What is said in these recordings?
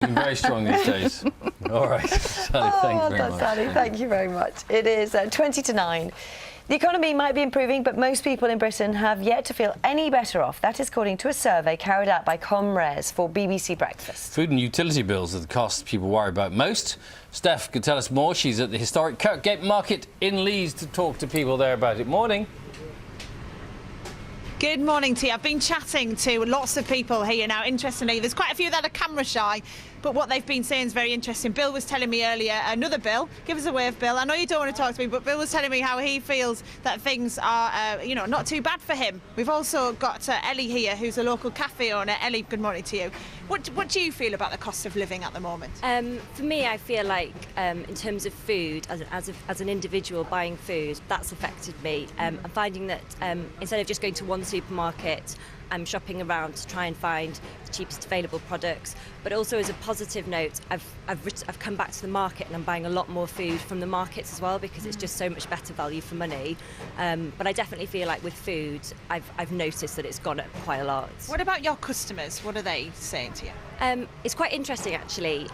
Very strong these days. All right, Sally, thank you very much. Sally, thank you very much. It is 20 to 9. The economy might be improving, but most people in Britain have yet to feel any better off. That is according to a survey carried out by ComRes for BBC Breakfast. Food and utility bills are the costs people worry about most. Steph could tell us more. She's at the historic Kirkgate Market in Leeds to talk to people there about it. Morning. Good morning to you. I've been chatting to lots of people here now. Interestingly, there's quite a few that are camera shy, but what they've been saying is very interesting. Bill was telling me earlier, another Bill, give us a wave, Bill. I know you don't want to talk to me, but Bill was telling me how he feels that things are, not too bad for him. We've also got Ellie here, who's a local cafe owner. Ellie, good morning to you. What do you feel about the cost of living at the moment? For me, I feel like in terms of food, as an individual buying food, that's affected me. I'm finding that instead of just going to one supermarket, I'm shopping around to try and find the cheapest available products. But also, as a positive note, I've come back to the market and I'm buying a lot more food from the markets as well, because it's just so much better value for money. But I definitely feel like with food, I've noticed that it's gone up quite a lot. What about your customers? What are they saying to you? It's quite interesting actually,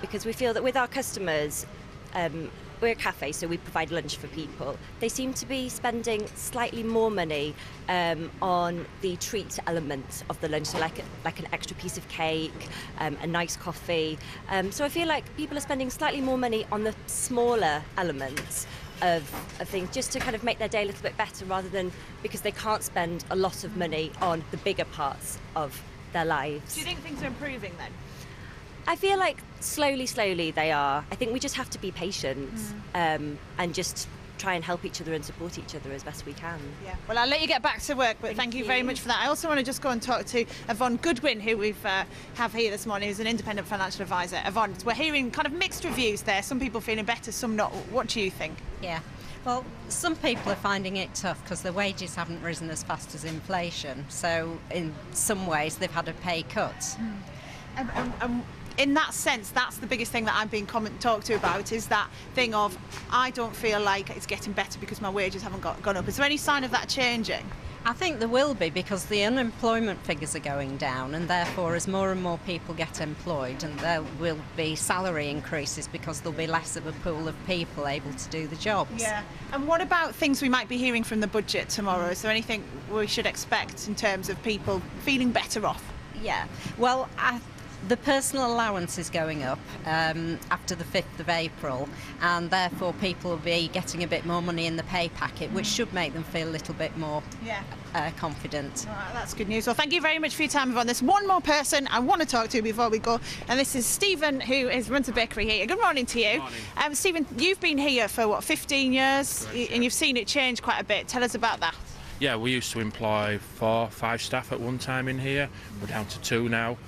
because we feel that with our customers, we're a cafe, so we provide lunch for people. They seem to be spending slightly more money on the treat element of the lunch, so like an extra piece of cake, a nice coffee. So I feel like people are spending slightly more money on the smaller elements of things, just to kind of make their day a little bit better, rather than because they can't spend a lot of money on the bigger parts of their lives. Do you think things are improving then? I feel like slowly they are. I think we just have to be patient and just try and help each other and support each other as best we can. Yeah. Well, I'll let you get back to work, but thank you very much for that. I also want to just go and talk to Yvonne Goodwin, who we've have here this morning, who's an independent financial advisor. Yvonne, we're hearing kind of mixed reviews there. Some people feeling better, some not. What do you think? Yeah. Well, some people are finding it tough because their wages haven't risen as fast as inflation. So in some ways, they've had a pay cut. In that sense, that's the biggest thing that I'm being talked to about, is that thing of, I don't feel like it's getting better because my wages haven't gone up. Is there any sign of that changing? I think there will be, because the unemployment figures are going down, and therefore as more and more people get employed, and there will be salary increases because there'll be less of a pool of people able to do the jobs. Yeah. And what about things we might be hearing from the budget tomorrow? Is there anything we should expect in terms of people feeling better off? Yeah. Well, the personal allowance is going up after the 5th of April, and therefore people will be getting a bit more money in the pay packet, which should make them feel a little bit more confident. All right, that's good news. Well, thank you very much for your time, Yvonne. There's one more person I want to talk to before we go, and this is Stephen, who runs a bakery here. Good morning to you. Morning. Stephen, you've been here for, what, 15 years? Correct, and you've seen it change quite a bit. Tell us about that. Yeah, we used to employ 4 or 5 staff at one time in here. We're down to 2 now.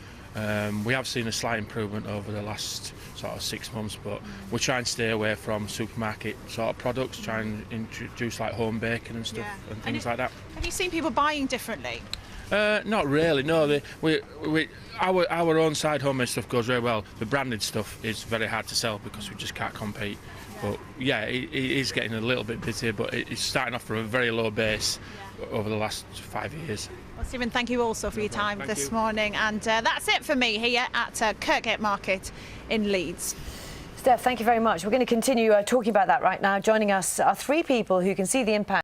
We have seen a slight improvement over the last sort of 6 months, but we're trying to stay away from supermarket sort of products, try and introduce like home baking and stuff and things like that. Have you seen people buying differently? Not really, no. Our own side homemade stuff goes very well. The branded stuff is very hard to sell because we just can't compete. But yeah, it is getting a little bit busier, but it's starting off from a very low base over the last 5 years. Well, Stephen, thank you also for your time this morning. And that's it for me here at Kirkgate Market in Leeds. Steph, thank you very much. We're going to continue talking about that right now. Joining us are 3 people who can see the impact